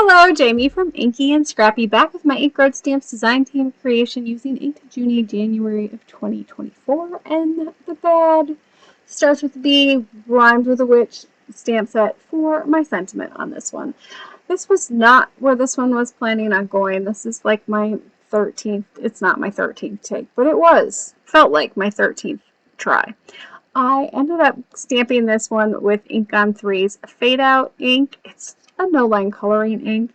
Hello, Jamie from Inky&Scrappy, back with my ink road stamps design team creation using ink to Juny January of 2024. And the bad starts with a B, rhymes with a witch stamp set for my sentiment on this one. This was not where this one was planning on going. This is like my 13th, it's not my 13th take, but it felt like my 13th try. I ended up stamping this one with Ink on 3's Fade Out ink. It's a no-line coloring ink,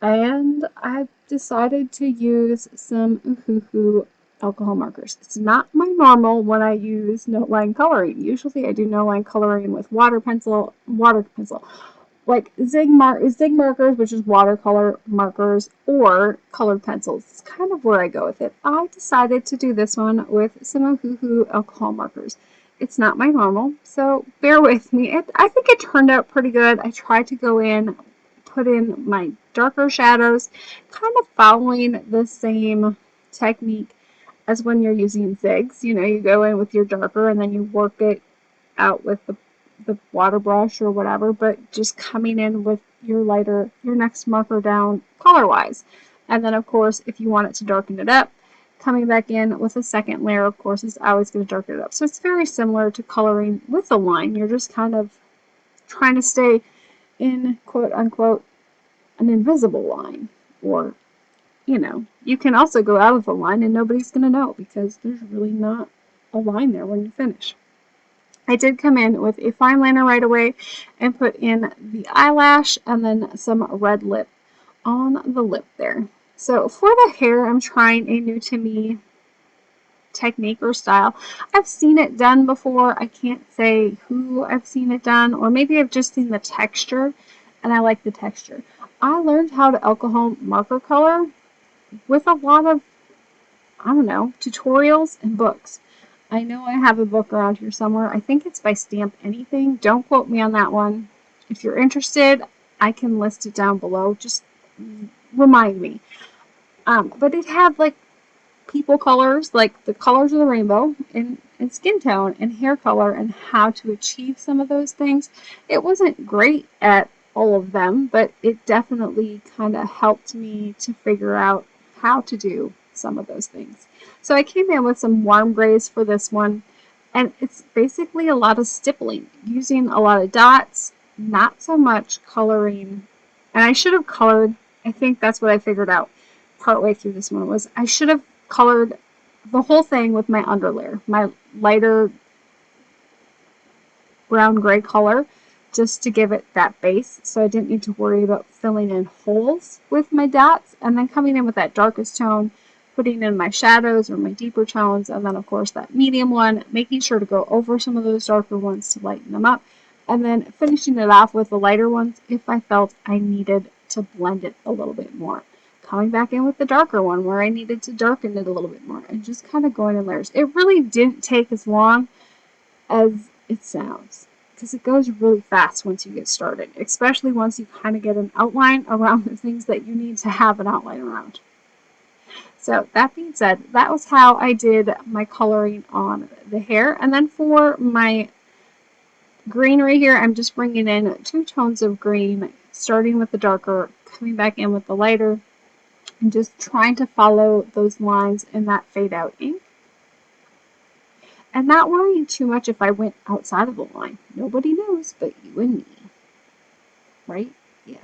and I decided to use some Ohuhu alcohol markers. It's not my normal when I use no-line coloring. Usually I do no-line coloring with water pencil, like zig markers, which is watercolor markers, or colored pencils. It's kind of where I go with it. I decided to do this one with some Ohuhu alcohol markers. It's not my normal, so bear with me. I think it turned out pretty good. I tried to go in, put in my darker shadows, kind of following the same technique as when you're using zigs. You know, you go in with your darker and then you work it out with the water brush or whatever, but just coming in with your lighter, your next marker down color-wise. And then, of course, if you want it to darken it up, coming back in with a second layer, of course, is always going to darken it up. So it's very similar to coloring with a line. You're just kind of trying to stay in, quote-unquote, an invisible line. Or, you know, you can also go out of the line and nobody's going to know because there's really not a line there when you finish. I did come in with a fine liner right away and put in the eyelash and then some red lip on the lip there. So for the hair, I'm trying a new to me technique or style. I've seen it done before. I can't say who I've seen it done, or maybe I've just seen the texture and I like the texture. I learned how to alcohol marker color with a lot of, I don't know, tutorials and books. I know I have a book around here somewhere. I think it's by Stamp Anything. Don't quote me on that one. If you're interested, I can list it down below. Just remind me. But it had like people colors, like the colors of the rainbow, and skin tone and hair color, and how to achieve some of those things. It wasn't great at all of them, but it definitely kind of helped me to figure out how to do some of those things. So I came in with some warm grays for this one, and it's basically a lot of stippling, using a lot of dots, not so much coloring. And I should have colored, I think that's what I figured out partway through this one, was I should have colored the whole thing with my underlayer, my lighter brown gray color, just to give it that base, so I didn't need to worry about filling in holes with my dots, and then coming in with that darkest tone, putting in my shadows or my deeper tones, and then of course that medium one, making sure to go over some of those darker ones to lighten them up, and then finishing it off with the lighter ones if I felt I needed to blend it a little bit more. Coming back in with the darker one where I needed to darken it a little bit more, and just kind of going in layers. It really didn't take as long as it sounds, because it goes really fast once you get started, especially once you kind of get an outline around the things that you need to have an outline around. So that being said, that was how I did my coloring on the hair. And then for my greenery here, I'm just bringing in 2 tones of green, starting with the darker, coming back in with the lighter, and just trying to follow those lines in that fade out ink. And not worrying too much if I went outside of the line. Nobody knows but you and me. Right? Yeah.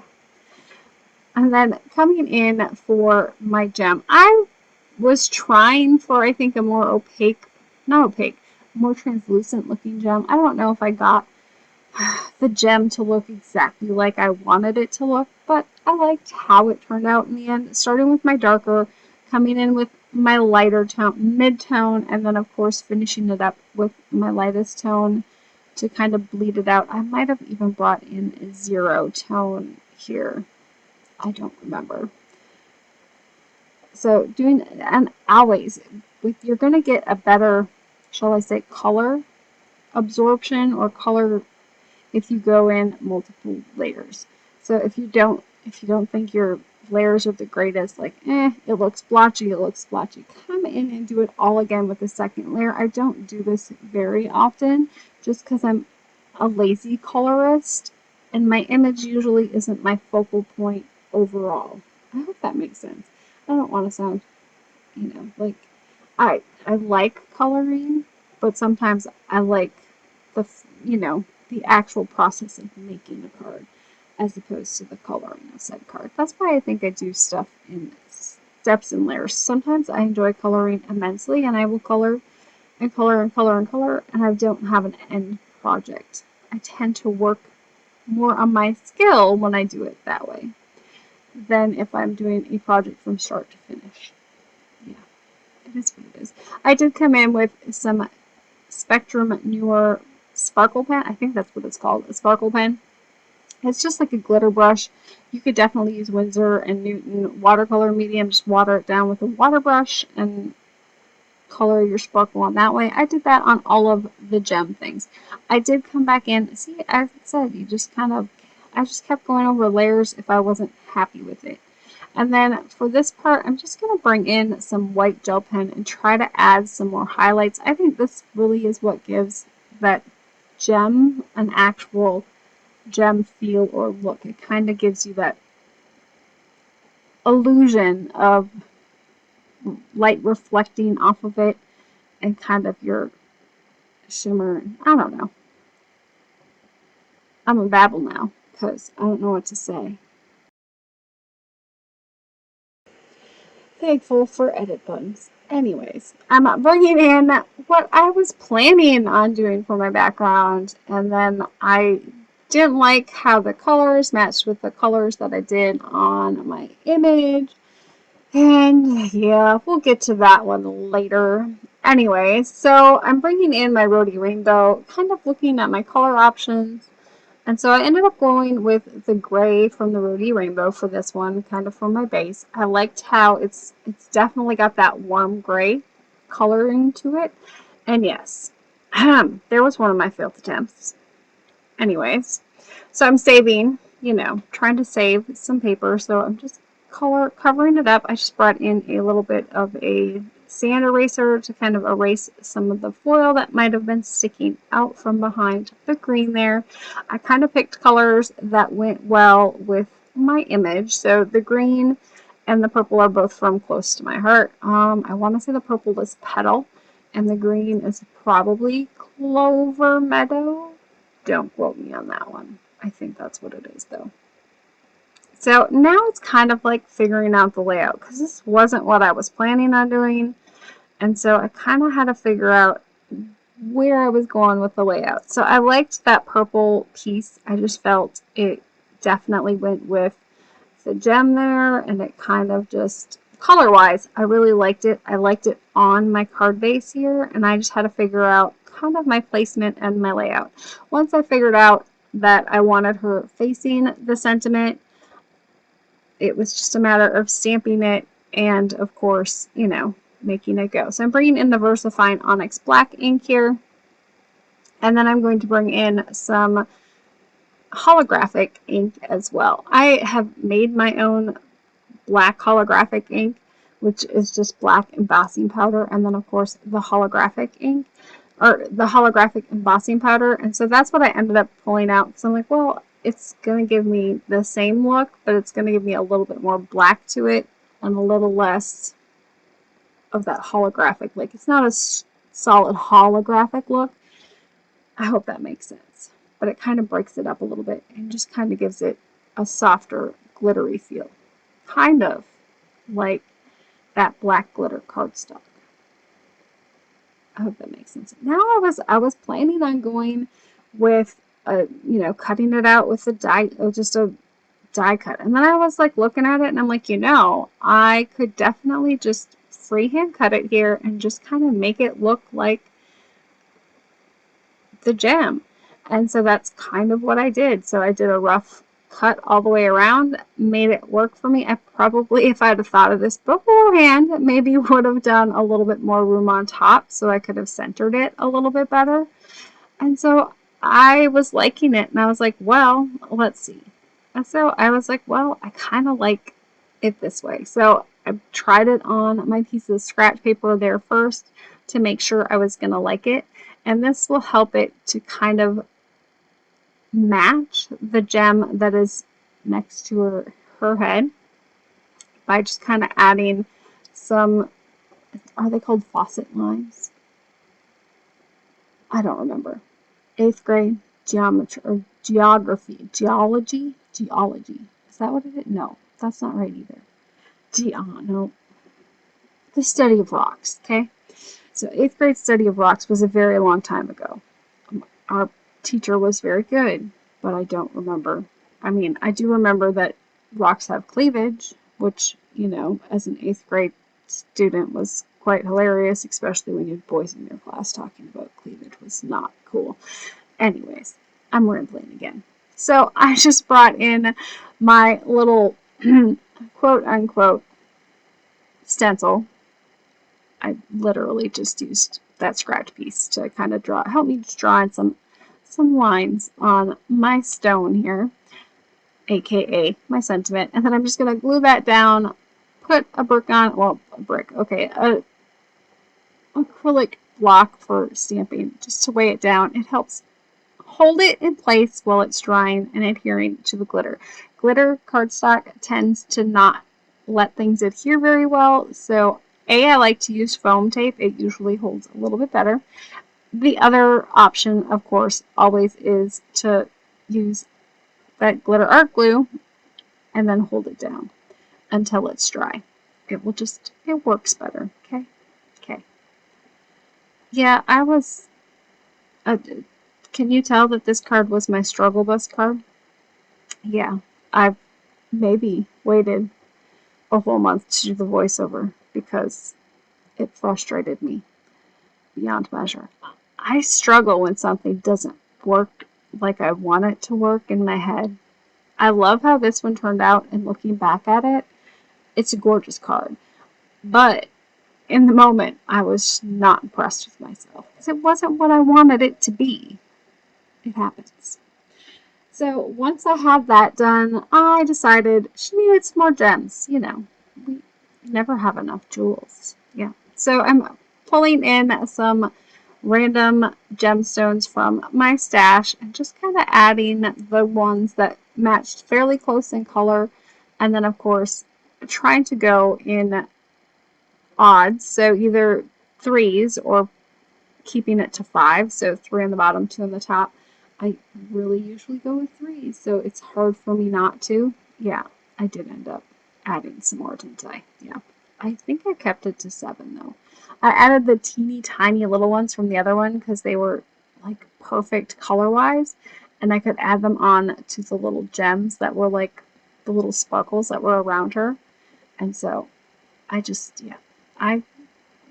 And then coming in for my gem, I was trying for, I think, a more opaque, not opaque, more translucent looking gem. I don't know if I got the gem to look exactly like I wanted it to look, but I liked how it turned out in the end. Starting with my darker, coming in with my lighter tone, mid-tone, and then of course finishing it up with my lightest tone to kind of bleed it out. I might have even brought in a 0 tone here. I don't remember. So doing, and always, you're going to get a better, shall I say, color absorption or color if you go in multiple layers. So if you don't think your layers are the greatest, like, it looks blotchy, come in and do it all again with the second layer. I don't do this very often just because I'm a lazy colorist and my image usually isn't my focal point overall. I hope that makes sense. I don't want to sound, like I like coloring, but sometimes I like the the actual process of making a card as opposed to the coloring of said card. That's why I think I do stuff in steps and layers. Sometimes I enjoy coloring immensely, and I will color and color and color and color, and I don't have an end project. I tend to work more on my skill when I do it that way than if I'm doing a project from start to finish. Yeah, it is what it is. I did come in with some Spectrum Newer Sparkle Pen. I think that's what it's called, a sparkle pen. It's just like a glitter brush. You could definitely use Winsor and Newton watercolor medium. Just water it down with a water brush and color your sparkle on that way. I did that on all of the gem things. I did come back in. See, as I said, I just kept going over layers if I wasn't happy with it. And then for this part, I'm just going to bring in some white gel pen and try to add some more highlights. I think this really is what gives that gem an actual gem feel or look. It kind of gives you that illusion of light reflecting off of it and kind of your shimmer. I don't know. I'm a babble now because I don't know what to say. Thankful for edit buttons. Anyways, I'm bringing in what I was planning on doing for my background, and then I didn't like how the colors matched with the colors that I did on my image. And yeah, we'll get to that one later. Anyways, so I'm bringing in my Roadie Rainbow, kind of looking at my color options. And so I ended up going with the gray from the Roadie Rainbow for this one, kind of for my base. I liked how it's definitely got that warm gray coloring to it. And yes, there was one of my failed attempts. Anyways, so I'm saving, trying to save some paper. So I'm just covering it up. I just brought in a little bit of a sand eraser to kind of erase some of the foil that might have been sticking out from behind the green there. I kind of picked colors that went well with my image. So the green and the purple are both from Close to My Heart. I want to say the purple is Petal and the green is probably Clover Meadow. Don't quote me on that one. I think that's what it is though. So now it's kind of like figuring out the layout because this wasn't what I was planning on doing. And so I kind of had to figure out where I was going with the layout. So I liked that purple piece. I just felt it definitely went with the gem there, and it kind of just, color-wise, I really liked it. I liked it on my card base here, and I just had to figure out kind of my placement and my layout. Once I figured out that I wanted her facing the sentiment, it was just a matter of stamping it and, of course, making it go. So I'm bringing in the VersaFine Onyx Black ink here. And then I'm going to bring in some holographic ink as well. I have made my own black holographic ink, which is just black embossing powder. And then, of course, the holographic ink, or the holographic embossing powder. And so that's what I ended up pulling out. Because I'm like, well, it's going to give me the same look, but it's going to give me a little bit more black to it and a little less of that holographic. Like, it's not a solid holographic look. I hope that makes sense. But it kind of breaks it up a little bit and just kind of gives it a softer, glittery feel. Kind of like that black glitter cardstock. I hope that makes sense. Now I was planning on going with cutting it out with a die, just a die cut. And then I was like looking at it and I'm like, I could definitely just freehand cut it here and just kind of make it look like the gem. And so that's kind of what I did. So I did a rough cut all the way around, made it work for me. I probably, if I'd have thought of this beforehand, maybe would have done a little bit more room on top so I could have centered it a little bit better. And so I was liking it, and I was like, well, let's see. And so I was like, well, I kind of like it this way. So I tried it on my piece of scratch paper there first to make sure I was going to like it. And this will help it to kind of match the gem that is next to her her head by just kind of adding some, are they called faucet lines? I don't remember. 8th grade geometry or geography, geology. Is that what it is? No, that's not right either. No. The study of rocks, okay? So 8th grade study of rocks was a very long time ago. Our teacher was very good, but I don't remember. I mean, I do remember that rocks have cleavage, which, you know, as an 8th grade student was quite hilarious, especially when you had boys in your class talking about cleavage. It was not cool. Anyways, I'm rambling again. So I just brought in my little quote-unquote stencil. I literally just used that scratch piece to kind of help me just draw in some lines on my stone here, aka my sentiment, and then I'm just going to glue that down, put a brick on, well, a brick, okay, a acrylic block for stamping, just to weigh it down. It helps hold it in place while it's drying and adhering to the glitter. Glitter cardstock tends to not let things adhere very well, so I like to use foam tape. It usually holds a little bit better. The other option, of course, always is to use that glitter art glue and then hold it down until it's dry. It works better, okay? Okay. Yeah, can you tell that this card was my struggle bus card? Yeah, I've maybe waited a whole month to do the voiceover because it frustrated me beyond measure. I struggle when something doesn't work like I want it to work in my head. I love how this one turned out, and looking back at it, it's a gorgeous card. But in the moment, I was not impressed with myself because it wasn't what I wanted it to be. It happens. So once I had that done, I decided she needed some more gems. You know, we never have enough jewels. Yeah. So I'm pulling in some random gemstones from my stash and just kind of adding the ones that matched fairly close in color. And then, of course, trying to go in odds. So either 3s or keeping it to 5. So 3 on the bottom, 2 on the top. I really usually go with 3s, so it's hard for me not to. Yeah, I did end up adding some more, didn't I? Yeah. I think I kept it to 7, though. I added the teeny tiny little ones from the other one because they were, like, perfect color-wise, and I could add them on to the little gems that were, like, the little sparkles that were around her. And so, I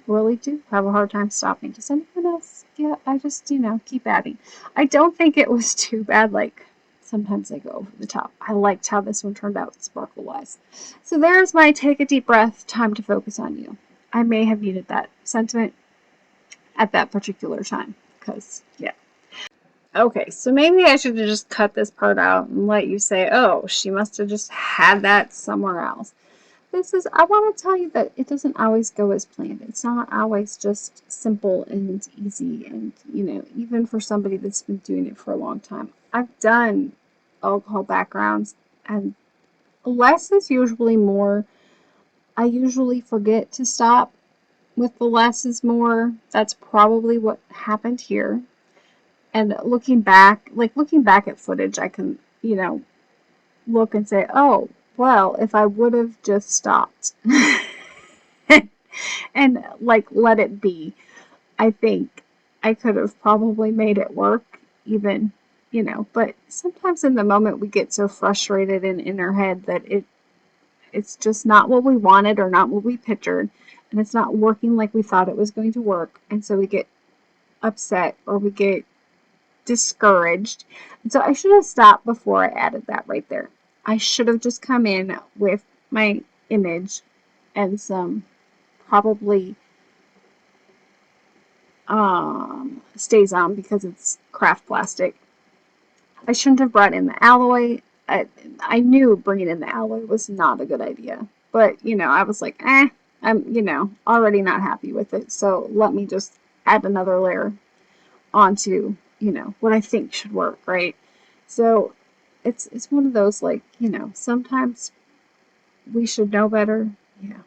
really do have a hard time stopping. Does anyone else? Yeah, I just, keep adding. I don't think it was too bad. Like, sometimes I go over the top. I liked how this one turned out sparkle-wise. So there's my take a deep breath, time to focus on you. I may have needed that sentiment at that particular time. Because, yeah. Okay, so maybe I should have just cut this part out and let you say, oh, she must have just had that somewhere else. I want to tell you that it doesn't always go as planned. It's not always just simple and easy. And, even for somebody that's been doing it for a long time. I've done alcohol backgrounds, and less is usually more. I usually forget to stop with the less is more. That's probably what happened here. And looking back at footage, I can, look and say, oh, well, if I would have just stopped and let it be, I think I could have probably made it work even, but sometimes in the moment we get so frustrated and in our head that it's just not what we wanted or not what we pictured, and it's not working like we thought it was going to work, and so we get upset or we get discouraged. And so I should have stopped before I added that right there. I should have just come in with my image and some probably stays on because it's craft plastic. I shouldn't have brought in the alloy. I knew bringing in the alloy was not a good idea. But, I was like, I'm, already not happy with it. So let me just add another layer onto, what I think should work, right? So it's one of those, sometimes we should know better. Yeah.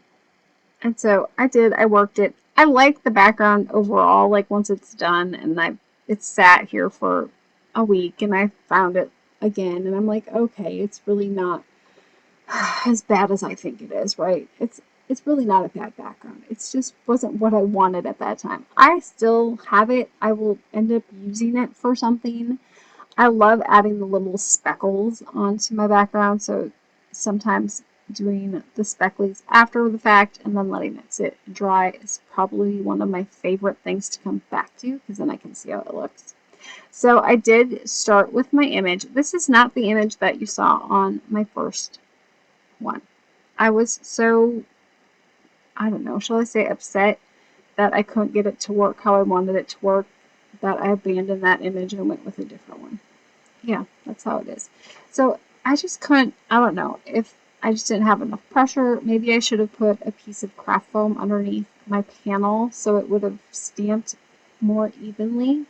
And so I did. I worked it. I like the background overall. Like once it's done, and it's sat here for a week, and I found it again, and I'm like, okay, it's really not as bad as I think it is, right? It's really not a bad background. It's just wasn't what I wanted at that time. I still have it. I will end up using it for something. I love adding the little speckles onto my background, so sometimes doing the speckles after the fact and then letting it sit and dry is probably one of my favorite things to come back to, because then I can see how it looks. So I did start with my image. This is not the image that you saw on my first one. I was so, I don't know, shall I say upset that I couldn't get it to work how I wanted it to work, that I abandoned that image and went with a different one. Yeah, that's how it is. So I just couldn't, I don't know, if I just didn't have enough pressure. Maybe I should have put a piece of craft foam underneath my panel so it would have stamped more evenly.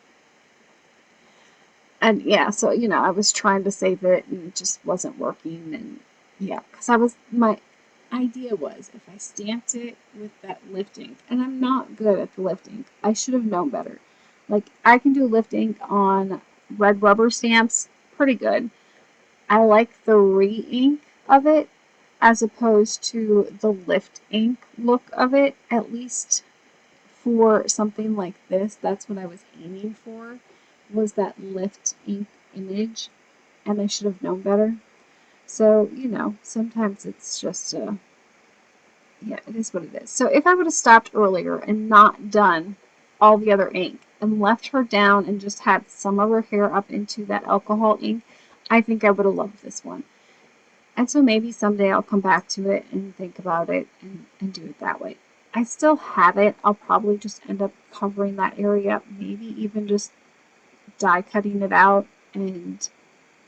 And yeah, so, you know, I was trying to save it and it just wasn't working. And yeah, because my idea was if I stamped it with that lift ink, and I'm not good at the lift ink, I should have known better. Like, I can do lift ink on red rubber stamps pretty good. I like the re-ink of it as opposed to the lift ink look of it, at least for something like this. That's what I was aiming for, was that lift ink image, and I should have known better. So, you know, sometimes it's just yeah, it is what it is. So if I would have stopped earlier and not done all the other ink and left her down and just had some of her hair up into that alcohol ink, I think I would have loved this one. And so maybe someday I'll come back to it and think about it and do it that way. I still have it. I'll probably just end up covering that area, maybe even just die cutting it out and,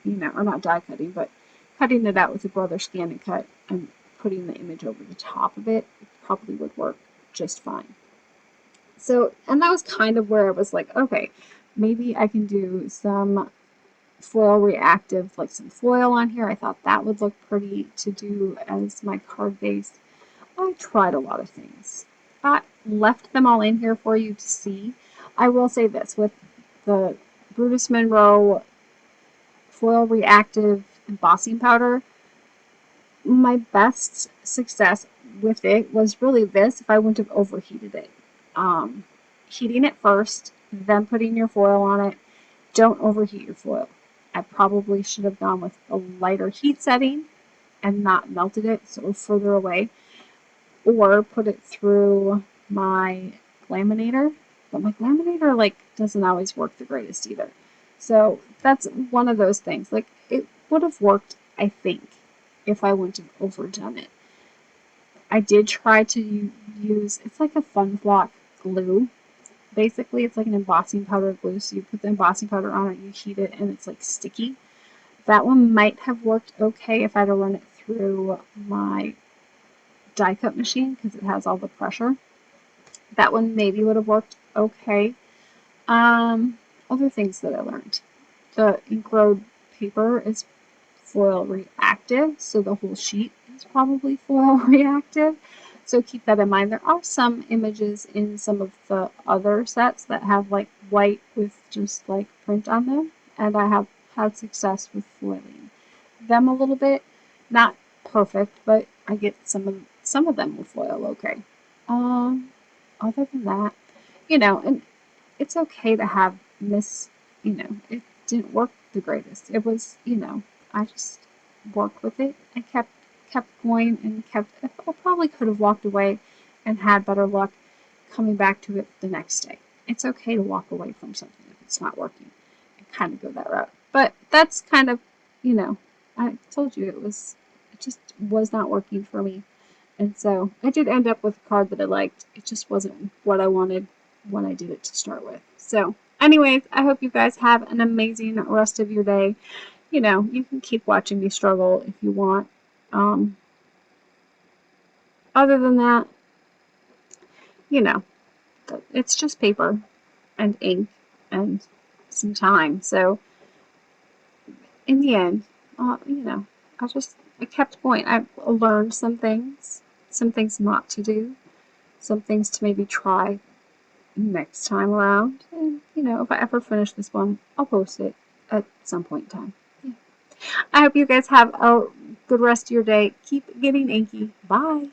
you know, or not die cutting, but cutting it out with a brother scan and cut and putting the image over the top of it probably would work just fine. So, and that was kind of where I was like, okay, maybe I can do some foil reactive, like some foil on here. I thought that would look pretty to do as my card base. I tried a lot of things. I left them all in here for you to see. I will say this, with the Brutus Monroe foil reactive embossing powder, my best success with it was really this, if I wouldn't have overheated it. Heating it first, then putting your foil on it. Don't overheat your foil. I probably should have gone with a lighter heat setting and not melted it so further away, or put it through my laminator. But my laminator doesn't always work the greatest either. So that's one of those things. Like, it would have worked, I think, if I wouldn't have overdone it. I did try to use, it's like a Fun Flock glue. Basically, it's like an embossing powder glue. So you put the embossing powder on it, you heat it, and it's like sticky. That one might have worked okay if I'd have run it through my die cut machine, because it has all the pressure. That one maybe would have worked okay. Other things that I learned. The ink road paper is foil reactive, so the whole sheet is probably foil reactive. So keep that in mind. There are some images in some of the other sets that have like white with just like print on them, and I have had success with foiling them a little bit. Not perfect, but I get some of them with foil okay. Other than that, you know, and it's okay to have it didn't work the greatest. It was, I just worked with it and kept going and I probably could have walked away and had better luck coming back to it the next day. It's okay to walk away from something if it's not working and kind of go that route. But that's kind of, I told you it just was not working for me. And so I did end up with a card that I liked. It just wasn't what I wanted when I did it to start with. So anyways, I hope you guys have an amazing rest of your day. You can keep watching me struggle if you want. Other than that, it's just paper and ink and some time. So in the end, I just I kept going. I learned some things not to do, some things to maybe try next time around. And, you know, if I ever finish this one, I'll post it at some point in time. Yeah. I hope you guys have a good rest of your day. Keep getting inky. Bye.